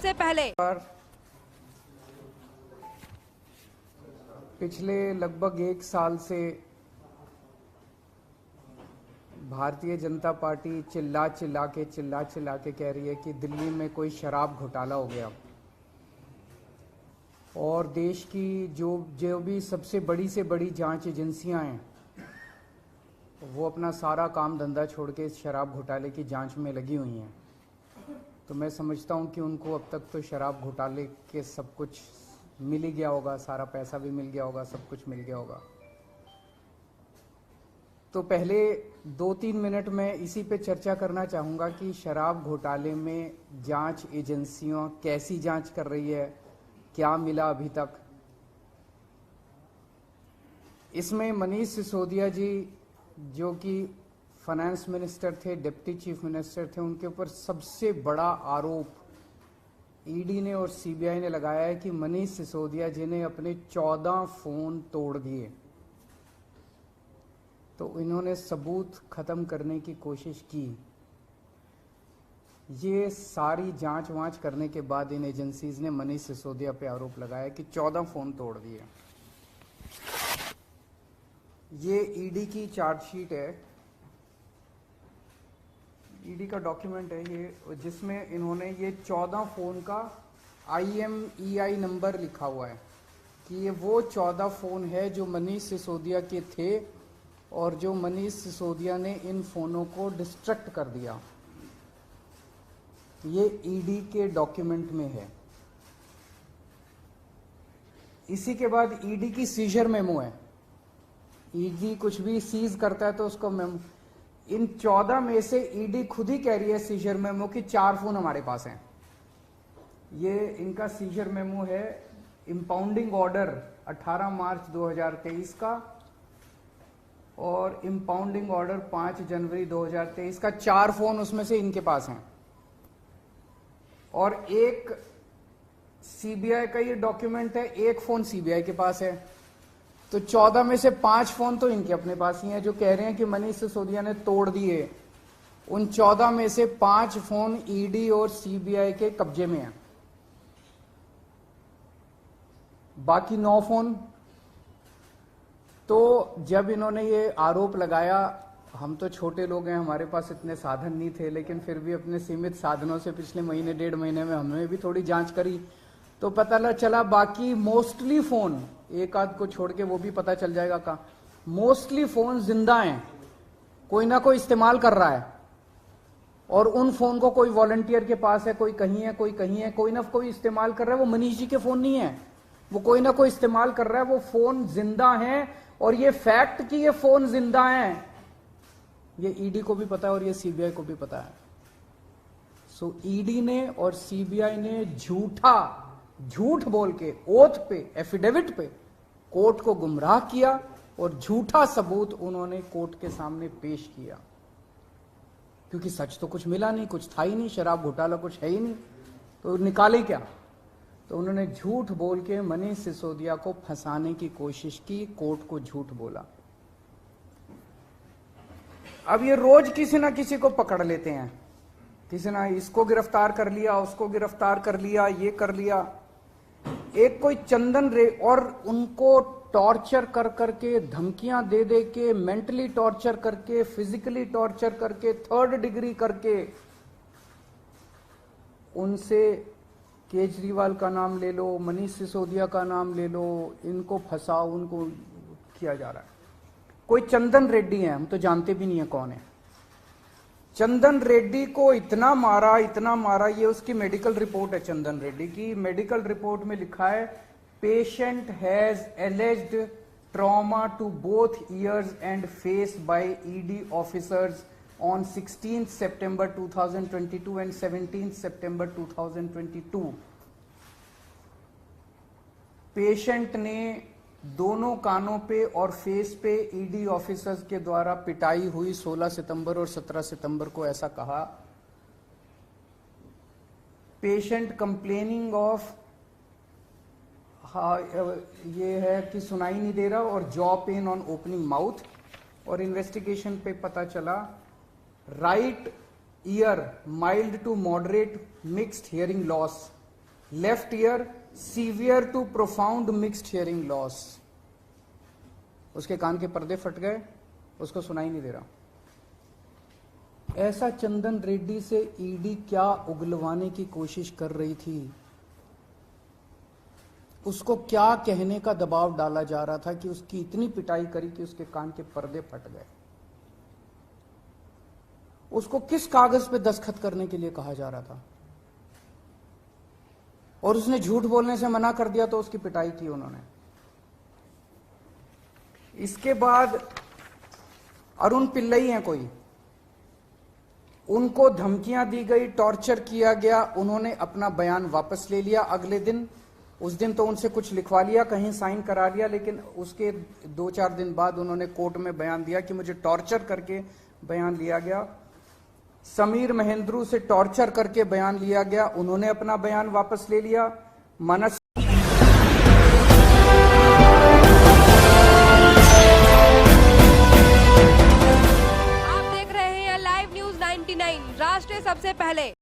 सबसे पहले पिछले लगभग 1 साल से भारतीय जनता पार्टी चिल्ला चिल्ला के कह रही है कि दिल्ली में कोई शराब घोटाला हो गया और देश की जो भी सबसे बड़ी से बड़ी जांच एजेंसियां हैं वो अपना सारा काम धंधा छोड़ के इस शराब घोटाले की जांच में लगी हुई हैं। तो मैं समझता हूं कि उनको अब तक तो शराब घोटाले के सब कुछ मिल ही गया होगा, सारा पैसा भी मिल गया होगा, सब कुछ मिल गया होगा। तो पहले 2-3 मिनट में इसी पे चर्चा करना चाहूँगा कि शराब घोटाले में जांच एजेंसियां कैसी जांच कर रही है, क्या मिला अभी तक। इसमें मनीष सिसोदिया जी जो कि फाइनेंस मिनिस्टर थे, डिप्टी चीफ मिनिस्टर थे, उनके ऊपर सबसे बड़ा आरोप ईडी ने और सीबीआई ने लगाया है कि मनीष सिसोदिया जी ने अपने 14 फोन तोड़ दिए। तो इन्होंने सबूत खत्म करने की कोशिश की। ये सारी जांच वांच करने के बाद इन एजेंसीज ने मनीष सिसोदिया पे आरोप लगाया कि 14 फोन तोड़ दिए। ये ईडी की चार्जशीट है, ईडी का डॉक्यूमेंट है ये, जिसमें इन्होंने ये 14 फोन का IMEI नंबर लिखा हुआ है कि ये वो 14 फोन है जो मनीष सिसोदिया के थे और जो मनीष सिसोदिया ने इन फोनों को डिस्ट्रक्ट कर दिया। ये ईडी के डॉक्यूमेंट में है। इसी के बाद ईडी की सीजर मेमो है। ईडी कुछ भी सीज करता है तो उसको मेमो, इन 14 में से ईडी खुद ही कह रही है सीजर मेमो कि 4 फोन हमारे पास हैं। ये इनका सीजर मेमो है, इंपाउंडिंग ऑर्डर 18 मार्च 2023 का और इंपाउंडिंग ऑर्डर 5 जनवरी 2023 का। 4 फोन उसमें से इनके पास हैं और एक सीबीआई का ये डॉक्यूमेंट है, 1 फोन सीबीआई के पास है। तो 14 में से 5 फोन तो इनके अपने पास ही हैं जो कह रहे हैं कि मनीष सिसोदिया ने तोड़ दिए। उन 14 में से 5 फोन ईडी और सीबीआई के कब्जे में हैं, बाकी 9 फोन। तो जब इन्होंने ये आरोप लगाया, हम तो छोटे लोग हैं, हमारे पास इतने साधन नहीं थे, लेकिन फिर भी अपने सीमित साधनों से पिछले महीने 1.5 महीने में हमने भी थोड़ी जांच करी तो पता चला बाकी मोस्टली फोन, एक आध को छोड़ के वो भी पता चल जाएगा का, मोस्टली फोन जिंदा हैं, कोई ना कोई इस्तेमाल कर रहा है। और उन फोन को कोई वॉलंटियर के पास है, कोई कहीं है, कोई कहीं है, कोई ना कोई इस्तेमाल कर रहा है। वो मनीष जी के फोन नहीं है, वो कोई ना कोई इस्तेमाल कर रहा है। वो फोन जिंदा हैं और ये फैक्ट कि ये फोन जिंदा हैं ये ईडी को भी पता है और ये सीबीआई को भी पता है। सो ईडी ने और सीबीआई ने झूठ बोल के ओथ पे, एफिडेविट पे कोर्ट को गुमराह किया और झूठा सबूत उन्होंने कोर्ट के सामने पेश किया, क्योंकि सच तो कुछ मिला नहीं, कुछ था ही नहीं, शराब घोटाला कुछ है ही नहीं, तो निकाले क्या। तो उन्होंने झूठ बोल के मनीष सिसोदिया को फंसाने की कोशिश की, कोर्ट को झूठ बोला। अब ये रोज किसी ना किसी को पकड़ लेते हैं, किसी ना इसको गिरफ्तार कर लिया, उसको गिरफ्तार कर लिया, ये कर लिया। एक कोई चंदन रे, और उनको टॉर्चर कर करके, धमकियां दे दे के, मेंटली टॉर्चर करके, फिजिकली टॉर्चर करके, 3rd डिग्री करके उनसे केजरीवाल का नाम ले लो, मनीष सिसोदिया का नाम ले लो, इनको फंसाओ, उनको किया जा रहा है। कोई चंदन रेड्डी है, हम तो जानते भी नहीं है कौन है। चंदन रेड्डी को इतना मारा, ये उसकी मेडिकल रिपोर्ट है। चंदन रेड्डी की मेडिकल रिपोर्ट में लिखा है, patient has alleged trauma to both ears and face by ED officers on 16 सितंबर 2022 एंड 17 सितंबर 2022। पेशेंट ने दोनों कानों पे और फेस पे ईडी ऑफिसर्स के द्वारा पिटाई हुई 16 सितंबर और 17 सितंबर को, ऐसा कहा। पेशेंट कंप्लेनिंग ऑफ, ये है कि सुनाई नहीं दे रहा, और jaw pain on opening mouth. और इन्वेस्टिगेशन पे पता चला right ear mild to moderate mixed hearing loss, left ear severe to profound mixed hearing loss. उसके कान के पर्दे फट गए, उसको सुनाई नहीं दे रहा। ऐसा चंदन रेड्डी से ईडी क्या उगलवाने की कोशिश कर रही थी? उसको क्या कहने का दबाव डाला जा रहा था कि उसकी इतनी पिटाई करी कि उसके कान के पर्दे फट गए? उसको किस कागज पे दस्तखत करने के लिए कहा जा रहा था? और उसने झूठ बोलने से मना कर दिया तो उसकी पिटाई की उन्होंने। इसके बाद अरुण पिल्लई हैं कोई, उनको धमकियां दी गई, टॉर्चर किया गया, उन्होंने अपना बयान वापस ले लिया अगले दिन। उस दिन तो उनसे कुछ लिखवा लिया, कहीं साइन करा लिया, लेकिन उसके 2-4 दिन बाद उन्होंने कोर्ट में बयान दिया कि मुझे टॉर्चर करके बयान लिया गया। समीर महेंद्रू से टॉर्चर करके बयान लिया गया, उन्होंने अपना बयान वापस ले लिया। मनस आप देख रहे हैं लाइव न्यूज 99, राष्ट्र सबसे पहले।